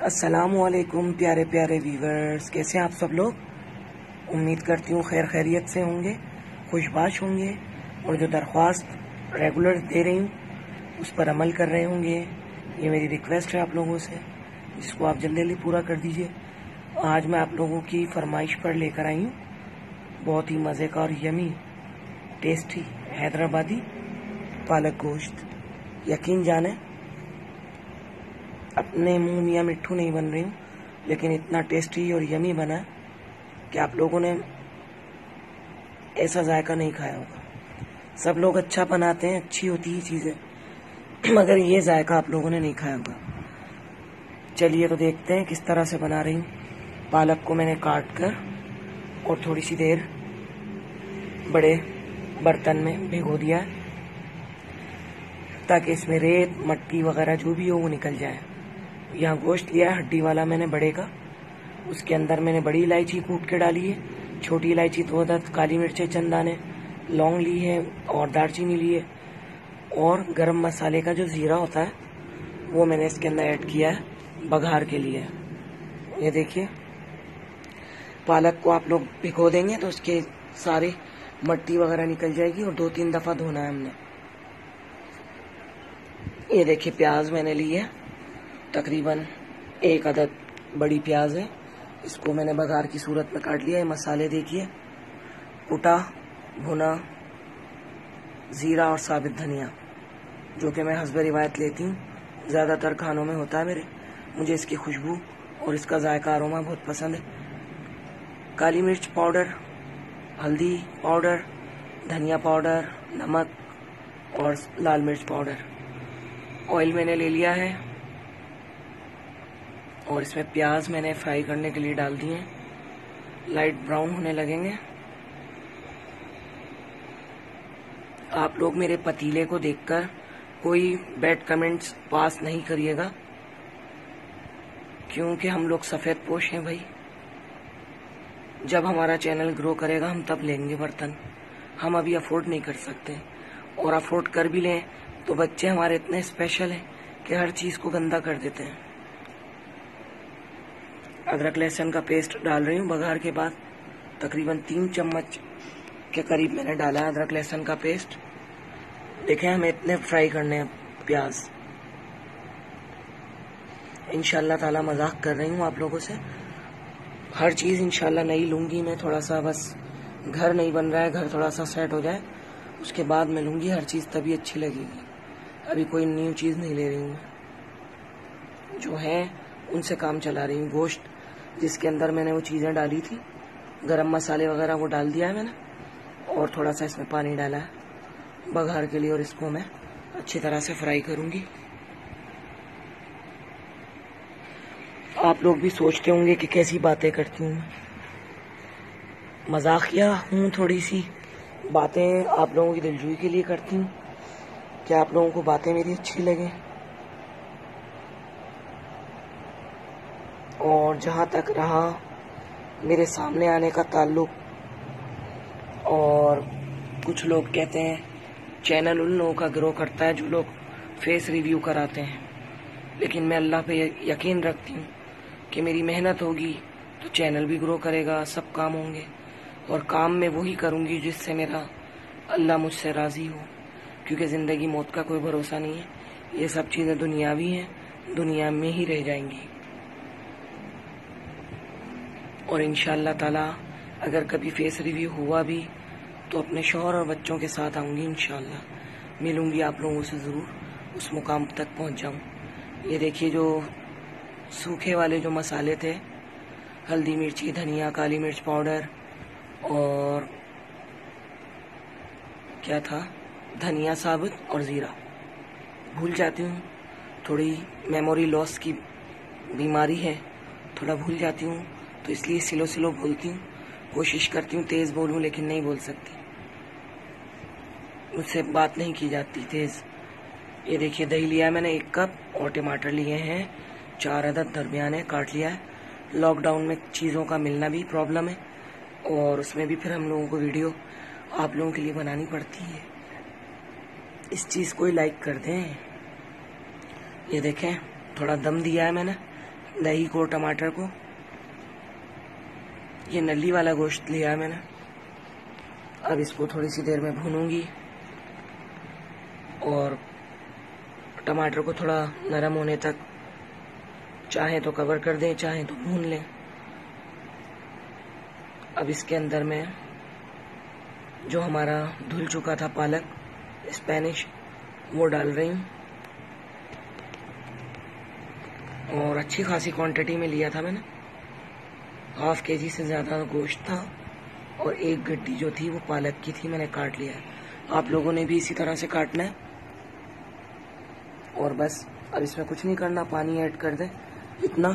अस्सलामुअलैकुम प्यारे प्यारे व्यूवर्स, कैसे हैं आप सब लोग। उम्मीद करती हूँ खैर खैरियत से होंगे, खुशबाश होंगे और जो दरख्वास्त रेगुलर दे रही हूँ उस पर अमल कर रहे होंगे। ये मेरी रिक्वेस्ट है आप लोगों से, जिसको आप जल्दी जल्दी पूरा कर दीजिए। आज मैं आप लोगों की फरमाइश पर लेकर आई हूँ बहुत ही मज़े का और यमी टेस्टी हैदराबादी पालक गोश्त। यकीन जाने अपने मुंह मियाँ मिट्ठू नहीं बन रही हूँ, लेकिन इतना टेस्टी और यमी बना है कि आप लोगों ने ऐसा जायका नहीं खाया होगा। सब लोग अच्छा बनाते हैं, अच्छी होती ही चीज़ें, मगर ये जायका आप लोगों ने नहीं खाया होगा। चलिए तो देखते हैं किस तरह से बना रही हूँ। पालक को मैंने काट कर और थोड़ी सी देर बड़े बर्तन में भिगो दिया है ताकि इसमें रेत मट्टी वगैरह जो भी हो वो निकल जाए। यहाँ गोश्त लिया है हड्डी वाला मैंने बड़े का, उसके अंदर मैंने बड़ी इलायची कूट के डाली है, छोटी इलायची 2 अदद, काली मिर्चें चंद दाने, लौंग ली है और दालचीनी ली है, और गरम मसाले का जो ज़ीरा होता है वो मैंने इसके अंदर ऐड किया है बघार के लिए। ये देखिए, पालक को आप लोग भिगो देंगे तो उसके सारे मट्टी वगैरह निकल जाएगी और 2-3 दफ़ा धोना है हमने। ये देखिए, प्याज मैंने ली है, तकरीबन 1 अदद बड़ी प्याज है, इसको मैंने बघार की सूरत में काट लिया है। मसाले देखिए, कुटा भुना ज़ीरा और साबित धनिया, जो कि मैं हस्बे रिवायत लेती हूँ, ज़्यादातर खानों में होता है मेरे। मुझे इसकी खुशबू और इसका जायका अरोमा बहुत पसंद है। काली मिर्च पाउडर, हल्दी पाउडर, धनिया पाउडर, नमक और लाल मिर्च पाउडर। ऑयल मैंने ले लिया है और इसमें प्याज मैंने फ्राई करने के लिए डाल दिए हैं, लाइट ब्राउन होने लगेंगे। आप लोग मेरे पतीले को देखकर कोई बैड कमेंट्स पास नहीं करिएगा, क्योंकि हम लोग सफ़ेद पोश हैं भाई। जब हमारा चैनल ग्रो करेगा हम तब लेंगे बर्तन, हम अभी अफोर्ड नहीं कर सकते, और अफोर्ड कर भी लें तो बच्चे हमारे इतने स्पेशल हैं कि हर चीज़ को गंदा कर देते हैं। अदरक लहसुन का पेस्ट डाल रही हूँ बघार के बाद, तकरीबन 3 चम्मच के करीब मैंने डाला है अदरक लहसुन का पेस्ट। देखें, हमें इतने फ्राई करने हैं प्याज। इंशाल्लाह ताला मजाक कर रही हूँ आप लोगों से, हर चीज़ इंशाल्लाह नई लूँगी मैं। थोड़ा सा बस घर नहीं बन रहा है, घर थोड़ा सा सेट हो जाए उसके बाद मैं लूँगी हर चीज़, तभी अच्छी लगेगी। अभी कोई न्यू चीज़ नहीं ले रही हूँ, जो है उनसे काम चला रही हूँ। गोश्त जिसके अंदर मैंने वो चीज़ें डाली थी, गरम मसाले वगैरह, वो डाल दिया है मैंने, और थोड़ा सा इसमें पानी डाला है बघार के लिए, और इसको मैं अच्छी तरह से फ्राई करूँगी। आप लोग भी सोचते होंगे कि कैसी बातें करती हूँ, मजाकिया हूँ, थोड़ी सी बातें आप लोगों की दिलजोई के लिए करती हूँ कि आप लोगों को बातें मेरी अच्छी लगे। और जहाँ तक रहा मेरे सामने आने का ताल्लुक, और कुछ लोग कहते हैं चैनल उन लोगों का ग्रो करता है जो लोग फेस रिव्यू कराते हैं, लेकिन मैं अल्लाह पे यकीन रखती हूँ कि मेरी मेहनत होगी तो चैनल भी ग्रो करेगा, सब काम होंगे, और काम मैं वही करूँगी जिससे मेरा अल्लाह मुझसे राज़ी हो, क्योंकि ज़िंदगी मौत का कोई भरोसा नहीं है। ये सब चीज़ें दुनियावी हैं, दुनिया में ही रह जाएंगी, और इंशाअल्लाह ताला अगर कभी फेस रिव्यू हुआ भी तो अपने शौहर और बच्चों के साथ आऊँगी, इंशाअल्लाह मिलूँगी आप लोगों से ज़रूर, उस मुकाम तक पहुँच जाऊँ। ये देखिए, जो सूखे वाले जो मसाले थे, हल्दी मिर्ची धनिया काली मिर्च पाउडर और क्या था, धनिया साबुत और ज़ीरा, भूल जाती हूँ, थोड़ी मेमोरी लॉस की बीमारी है, थोड़ा भूल जाती हूँ, तो इसलिए स्लो स्लो बोलती हूँ। कोशिश करती हूँ तेज़ बोलूँ, लेकिन नहीं बोल सकती, मुझसे बात नहीं की जाती तेज़। ये देखिए, दही लिया है मैंने 1 कप, और टमाटर लिए हैं 4 अदद दरमियाने, काट लिया है। लॉकडाउन में चीज़ों का मिलना भी प्रॉब्लम है, और उसमें भी फिर हम लोगों को वीडियो आप लोगों के लिए बनानी पड़ती है। इस चीज़ को ही लाइक कर दें। ये देखें, थोड़ा दम दिया है मैंने, दही को, टमाटर को। ये नली वाला गोश्त लिया है मैंने। अब इसको थोड़ी सी देर में भूनूंगी और टमाटर को थोड़ा नरम होने तक चाहे तो कवर कर दें, चाहे तो भून लें। अब इसके अंदर मैं जो हमारा धुल चुका था पालक स्पेनिश वो डाल रही हूँ। और अच्छी खासी क्वांटिटी में लिया था मैंने, 1/2 kg से ज़्यादा गोश्त था और एक गड्डी जो थी वो पालक की थी, मैंने काट लिया है। आप लोगों ने भी इसी तरह से काटना है। और बस अब इसमें कुछ नहीं करना, पानी ऐड कर दें। इतना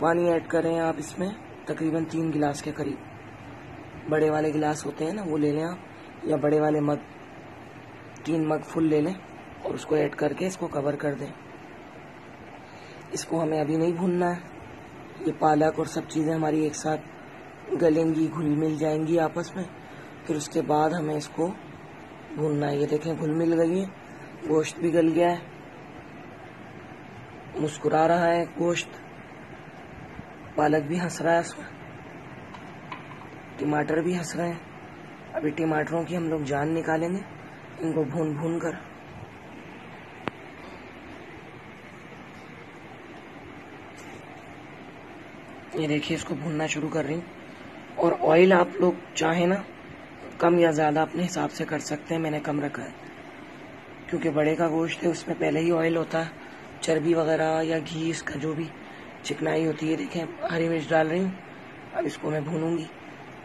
पानी ऐड करें आप इसमें, तकरीबन 3 गिलास के करीब। बड़े वाले गिलास होते हैं ना, वो ले लें आप, या बड़े वाले मग, 3 मग फुल ले लें और उसको ऐड करके इसको कवर कर दें। इसको हमें अभी नहीं भूनना है। ये पालक और सब चीज़ें हमारी एक साथ गलेंगी, घुल मिल जाएंगी आपस में, फिर उसके बाद हमें इसको भूनना है। ये देखें घुल मिल गई है, गोश्त भी गल गया है, मुस्कुरा रहा है गोश्त, पालक भी हंस रहा है उसमें, टमाटर भी हंस रहे हैं। अभी टमाटरों की हम लोग जान निकालेंगे इनको भून भून कर। ये देखिए इसको भूनना शुरू कर रही हूँ। और ऑयल आप लोग चाहे ना कम या ज़्यादा अपने हिसाब से कर सकते हैं, मैंने कम रखा है क्योंकि बड़े का गोश्त है उसमें पहले ही ऑयल होता है, चर्बी वगैरह या घी, इसका जो भी चिकनाई होती है। देखें हरी मिर्च डाल रही हूँ, अब इसको मैं भूनूंगी।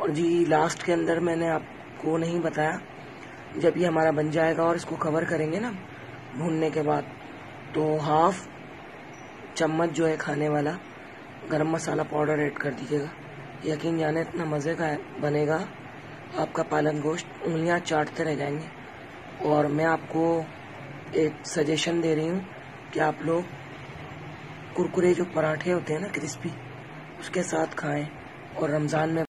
और जी लास्ट के अंदर मैंने आपको नहीं बताया, जब ये हमारा बन जाएगा और इसको कवर करेंगे ना भूनने के बाद, तो 1/2 चम्मच जो है खाने वाला गरम मसाला पाउडर ऐड कर दीजिएगा। यकीन जाने इतना मज़े का बनेगा आपका पालक गोश्त, उंगलियां चाटते रह जाएंगे। और मैं आपको एक सजेशन दे रही हूँ कि आप लोग कुरकुरे जो पराठे होते हैं ना क्रिस्पी, उसके साथ खाएं। और रमज़ान में